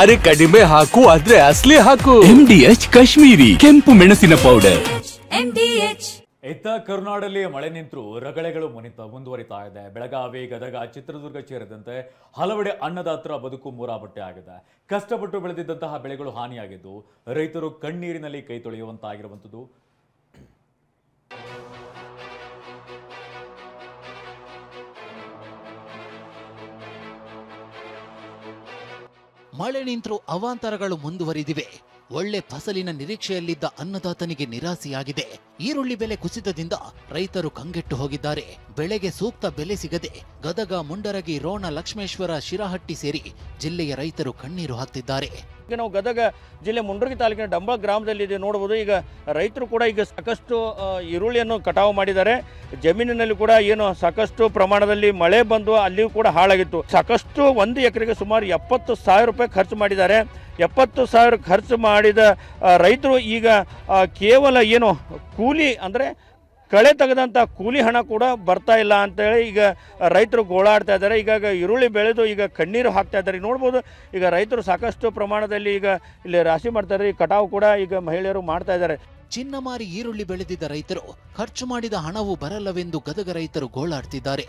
ಅರೆ ಕಡಿಮೆ ಹಾಕು ಆದ್ರೆ ಅಸಲಿ ಹಾಕು. MDH ಕಾಶ್ಮೀರಿ ಕೆಂಪು ಮೆಣಸಿನ ಪೌಡರ್. ಇತ್ತ ಕರುನಾಡಲ್ಲಿ ಮಳೆ ನಿಂತರೂ ರಗಳೆಗಳು ಮುಂದುವರಿತಾ ಇದೆ. ಬೆಳಗಾವಿ, ಗದಗ, ಚಿತ್ರದುರ್ಗ ಸೇರಿದಂತೆ ಹಲವೆಡೆ ಅನ್ನದಾತರ ಬದುಕು ಮೂರಾಬಟ್ಟೆ ಆಗಿದೆ. ಕಷ್ಟಪಟ್ಟು ಬೆಳೆದಿದ್ದಂತಹ ಬೆಳೆಗಳು ಹಾನಿಯಾಗಿದ್ದು ರೈತರು ಕಣ್ಣೀರಿನಲ್ಲಿ ಕೈ ತೊಳೆಯುವಂತಾಗಿರುವಂಥದ್ದು. ಮಳೆ ನಿಂತರೂ ಅವಾಂತರಗಳು ಮುಂದುವರಿದಿವೆ. ಒಳ್ಳೆ ಫಸಲಿನ ನಿರೀಕ್ಷೆಯಲ್ಲಿದ್ದ ಅನ್ನದಾತನಿಗೆ ನಿರಾಸೆಯಾಗಿದೆ. ಈರುಳ್ಳಿ ಬೆಲೆ ಕುಸಿತದಿಂದ ರೈತರು ಕಂಗೆಟ್ಟು ಹೋಗಿದ್ದಾರೆ. ಬೆಳೆಗೆ ಸೂಕ್ತ ಬೆಲೆ ಸಿಗದೆ ಗದಗ, ಮುಂಡರಗಿ, ರೋಣ, ಲಕ್ಷ್ಮೇಶ್ವರ, ಶಿರಹಟ್ಟಿ ಸೇರಿ ಜಿಲ್ಲೆಯ ರೈತರು ಕಣ್ಣೀರು ಹಾಕ್ತಿದ್ದಾರೆ. ಈಗ ನಾವು ಗದಗ ಜಿಲ್ಲೆ ಮುಂಡರಗಿ ತಾಲೂಕಿನ ಡಂಬಳ ಗ್ರಾಮದಲ್ಲಿ ನೋಡಬಹುದು. ಈಗ ರೈತರು ಕೂಡ ಈಗ ಸಾಕಷ್ಟು ಈರುಳ್ಳಿಯನ್ನು ಕಟಾವು ಮಾಡಿದ್ದಾರೆ. ಜಮೀನಿನಲ್ಲಿ ಕೂಡ ಏನು ಸಾಕಷ್ಟು ಪ್ರಮಾಣದಲ್ಲಿ ಮಳೆ ಬಂದು ಅಲ್ಲಿಯೂ ಕೂಡ ಹಾಳಾಗಿತ್ತು. ಸಾಕಷ್ಟು 1 ಎಕರೆಗೆ ಸುಮಾರು 70,000 ರೂಪಾಯಿ ಖರ್ಚು ಮಾಡಿದ್ದಾರೆ. 70,000 ಖರ್ಚು ಮಾಡಿದ ರೈತರು ಈಗ ಕೇವಲ ಏನು ಕೂಲಿ ಅಂದರೆ ಕಳೆ ತೆಗೆದಂಥ ಕೂಲಿ ಹಣ ಕೂಡ ಬರ್ತಾ ಇಲ್ಲ ಅಂತೇಳಿ ಈಗ ರೈತರು ಗೋಳಾಡ್ತಾ ಇದ್ದಾರೆ. ಈಗ ಈರುಳ್ಳಿ ಬೆಳೆದು ಈಗ ಕಣ್ಣೀರು ಹಾಕ್ತಾ ಇದ್ದಾರೆ. ನೋಡ್ಬೋದು ಈಗ ರೈತರು ಸಾಕಷ್ಟು ಪ್ರಮಾಣದಲ್ಲಿ ಈಗ ಇಲ್ಲಿ ರಾಶಿ ಮಾಡ್ತಾರೆ. ಈ ಕಟಾವು ಕೂಡ ಈಗ ಮಹಿಳೆಯರು ಮಾಡ್ತಾ ಇದ್ದಾರೆ. ಚಿನ್ನ ಮಾರಿ ಈರುಳ್ಳಿ ಬೆಳೆದಿದ್ದ ರೈತರು ಖರ್ಚು ಮಾಡಿದ ಹಣವು ಬರಲ್ಲವೆಂದು ಗದಗ ರೈತರು ಗೋಳಾಡ್ತಿದ್ದಾರೆ.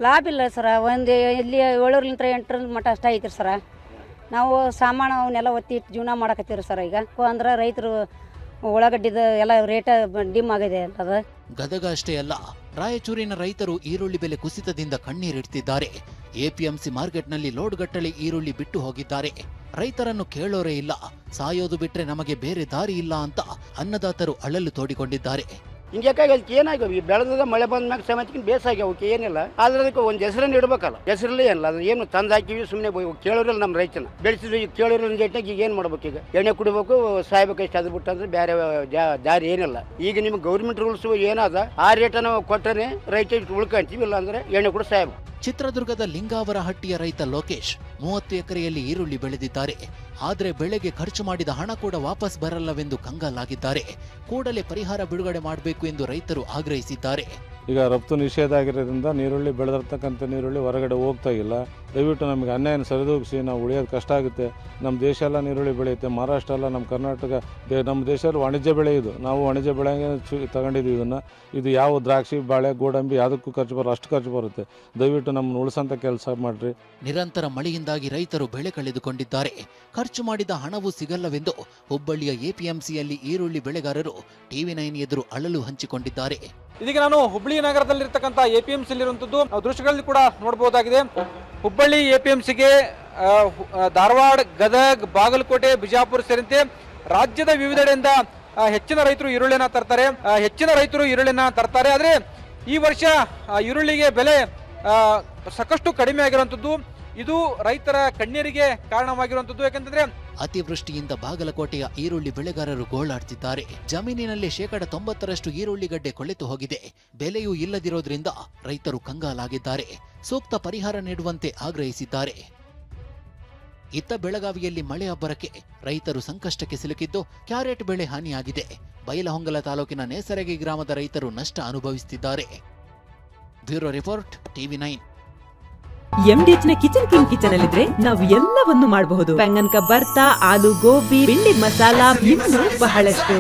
ಲಾಭ ಇಲ್ಲ ಸರ. ಒಂದು ಇಲ್ಲಿ 7ರಿಂದ 8 ಮಟ್ಟ ಅಷ್ಟ ಐತ್ರಿ ಸರ. ನಾವು ಸಾಮಾನು ಅವನ್ನೆಲ್ಲ ಒತ್ತಿ ಜೀವನ ಮಾಡಕತ್ತೀರಿ ಸರ್. ಈಗ ಅಂದ್ರೆ ರೈತರು ಉಳ್ಳಾಗಡ್ಡಿದ ಎಲ್ಲ ರೇಟ್ ಡಿಮ್ ಆಗಿದೆ ಅಂತದ. ಗದಗ ಅಷ್ಟೇ ಅಲ್ಲ, ರಾಯಚೂರಿನ ರೈತರು ಈರುಳ್ಳಿ ಬೆಲೆ ಕುಸಿತದಿಂದ ಕಣ್ಣೀರಿಡ್ತಿದ್ದಾರೆ. APMC ಮಾರ್ಕೆಟ್ನಲ್ಲಿ ಲೋಡ್ಗಟ್ಟಲೆ ಈರುಳ್ಳಿ ಬಿಟ್ಟು ಹೋಗಿದ್ದಾರೆ. ರೈತರನ್ನು ಕೇಳೋರೇ ಇಲ್ಲ. ಸಾಯೋದು ಬಿಟ್ರೆ ನಮಗೆ ಬೇರೆ ದಾರಿ ಇಲ್ಲ ಅಂತ ಅನ್ನದಾತರು ಅಳಲು ತೋಡಿಕೊಂಡಿದ್ದಾರೆ. ಹಿಂಗೆ ಏನಾಗ್ಯಾವ ಬೆಳೆದ ಮಳೆ ಬಂದ ಮ್ಯಾಗ ಸಮೇತಕ್ಕಿಂತ ಬೇಸಾಗ್ಯಾವಕ್ಕೆ ಏನಿಲ್ಲ. ಆದ್ರೆ ಅದಕ್ಕೆ ಒಂದು ಹೆಸರನ್ನು ಇಡಬೇಕಲ್ಲ. ಹೆಸರಲ್ಲಿ ಏನಿಲ್ಲ. ಅದು ಏನು ತಂದು ಹಾಕಿವಿ ಸುಮ್ಮನೆ ಕೇಳೋರಿಲ್ಲ. ನಮ್ಮ ರೈತನ ಬೆಳೆಸಿದ್ವಿ. ಈಗ ಕೇಳೋರಿಲ್ಲ ಜೊತೆಗೆ ಈಗ ಏನು ಮಾಡ್ಬೇಕು? ಈಗ ಎಣ್ಣೆ ಕುಡಿಬೇಕು, ಸಾಯ್ಬೇಕು. ಎಷ್ಟು ಅದು ಬಿಟ್ಟಂದ್ರೆ ಬೇರೆ ದಾರಿ ಏನಿಲ್ಲ. ಈಗ ನಿಮ್ಗೆ ಗೌರ್ಮೆಂಟ್ ರೂಲ್ಸ್ ಏನಾದ ಆ ರೇಟನ್ನು ಕೊಟ್ಟರೆ ರೈತ ಉಳ್ಕೊಂತೀವಿ. ಇಲ್ಲ ಅಂದ್ರೆ ಎಣ್ಣೆ ಕೂಡ ಸಾಯ್ಬೇಕು. ಚಿತ್ರದುರ್ಗದ ಲಿಂಗಾವರಹಟ್ಟಿಯ ರೈತ ಲೋಕೇಶ್ 30 ಎಕರೆಯಲ್ಲಿ ಈರುಳ್ಳಿ ಬೆಳೆದಿದ್ದಾರೆ. ಆದರೆ ಬೆಳೆಗೆ ಖರ್ಚು ಮಾಡಿದ ಹಣ ಕೂಡ ವಾಪಸ್ ಬರಲ್ಲವೆಂದು ಕಂಗಾಲಾಗಿದ್ದಾರೆ. ಕೂಡಲೇ ಪರಿಹಾರ ಬಿಡುಗಡೆ ಮಾಡಬೇಕು ಎಂದು ರೈತರು ಆಗ್ರಹಿಸಿದ್ದಾರೆ. ಈಗ ರಫ್ತು ನಿಷೇಧ ಆಗಿರೋದ್ರಿಂದ ನೀರುಳ್ಳಿ ಬೆಳೆದಿರ್ತಕ್ಕಂಥ ನೀರುಳ್ಳಿ ಹೊರಗಡೆ ಹೋಗ್ತಾ ಇಲ್ಲ. ದಯವಿಟ್ಟು ನಮಗೆ ಅನ್ಯಾಯನ ಸರಿದೂಗಿಸಿ. ನಾವು ಉಳಿಯೋದು ಕಷ್ಟ ಆಗುತ್ತೆ. ನಮ್ಮ ದೇಶ ಎಲ್ಲ ನೀರುಳ್ಳಿ ಬೆಳೆಯುತ್ತೆ. ಮಹಾರಾಷ್ಟ್ರ ಎಲ್ಲ, ನಮ್ಮ ಕರ್ನಾಟಕ, ನಮ್ಮ ದೇಶದಲ್ಲಿ ವಾಣಿಜ್ಯ ಬೆಳೆ ಇದು. ನಾವು ವಾಣಿಜ್ಯ ಬೆಳೆಗೆ ತಗೊಂಡಿದ್ದೀವಿ ಇದನ್ನು. ಇದು ಯಾವ ದ್ರಾಕ್ಷಿ, ಬಾಳೆ, ಗೋಡಂಬಿ ಯಾವುದಕ್ಕೂ ಖರ್ಚು ಬರೋ ಅಷ್ಟು ಖರ್ಚು ಬರುತ್ತೆ. ದಯವಿಟ್ಟು ನಮ್ಮನ್ನು ಉಳಿಸೋಂಥ ಕೆಲಸ ಮಾಡಿರಿ. ನಿರಂತರ ಮಳೆಯಿಂದಾಗಿ ರೈತರು ಬೆಳೆ ಕಳೆದುಕೊಂಡಿದ್ದಾರೆ. ಖರ್ಚು ಮಾಡಿದ ಹಣವೂ ಸಿಗಲ್ಲವೆಂದು ಹುಬ್ಬಳ್ಳಿಯ APMCಯಲ್ಲಿ ಈರುಳ್ಳಿ ಬೆಳೆಗಾರರು TV9 ಎದುರು ಅಳಲು ಹಂಚಿಕೊಂಡಿದ್ದಾರೆ. ಇದೀಗ ನಾನು ಹುಬ್ಬಳ್ಳಿ ನಗರದಲ್ಲಿರ್ತಕ್ಕಂಥ APMCಯಲ್ಲಿರುವಂಥದ್ದು ದೃಶ್ಯಗಳಲ್ಲಿ ಕೂಡ ನೋಡಬಹುದಾಗಿದೆ. ಹುಬ್ಬಳ್ಳಿ APMCಗೆ ಧಾರವಾಡ, ಗದಗ್, ಬಾಗಲಕೋಟೆ, ಬಿಜಾಪುರ ಸೇರಿದಂತೆ ರಾಜ್ಯದ ವಿವಿಧೆಡೆಯಿಂದ ಹೆಚ್ಚಿನ ರೈತರು ಈರುಳ್ಳಿನ ತರ್ತಾರೆ. ಆದರೆ ಈ ವರ್ಷ ಈರುಳ್ಳಿಗೆ ಬೆಲೆ ಸಾಕಷ್ಟು ಕಡಿಮೆ ಆಗಿರುವಂಥದ್ದು. ಇದು ರೈತರ ಕಣ್ಣೀರಿಗೆ ಕಾರಣವಾಗಿರುವಂಥದ್ದು. ಯಾಕಂತಂದ್ರೆ ಅತಿವೃಷ್ಟಿಯಿಂದ ಬಾಗಲಕೋಟೆಯ ಈರುಳ್ಳಿ ಬೆಳೆಗಾರರು ಗೋಳಾಡ್ತಿದ್ದಾರೆ. ಜಮೀನಿನಲ್ಲಿ 90% ಈರುಳ್ಳಿ ಗಡ್ಡೆ ಕೊಳೆತು ಹೋಗಿದೆ. ಬೆಲೆಯೂ ಇಲ್ಲದಿರೋದ್ರಿಂದ ರೈತರು ಕಂಗಾಲಾಗಿದ್ದಾರೆ. ಸೂಕ್ತ ಪರಿಹಾರ ನೀಡುವಂತೆ ಆಗ್ರಹಿಸಿದ್ದಾರೆ. ಇತ್ತ ಬೆಳಗಾವಿಯಲ್ಲಿ ಮಳೆ ಅಬ್ಬರಕ್ಕೆ ರೈತರು ಸಂಕಷ್ಟಕ್ಕೆ ಸಿಲುಕಿದ್ದು ಕ್ಯಾರೆಟ್ ಬೆಳೆ ಹಾನಿಯಾಗಿದೆ. ಬೈಲಹೊಂಗಲ ತಾಲೂಕಿನ ನೇಸರಗಿ ಗ್ರಾಮದ ರೈತರು ನಷ್ಟ ಅನುಭವಿಸುತ್ತಿದ್ದಾರೆ. Bureau report, TV9. MDH ನ ಕಿಚನ್ ಅಲ್ಲಿದ್ರೆ ನಾವು ಎಲ್ಲವನ್ನು ಮಾಡಬಹುದು. ಬೆಂಗನ್ ಕ ಬರ್ತಾ, ಆಲೂ ಗೋಬಿ, ಬಿಳಿ ಮಸಾಲಾ, ಇನ್ನೂ ಬಹಳಷ್ಟು.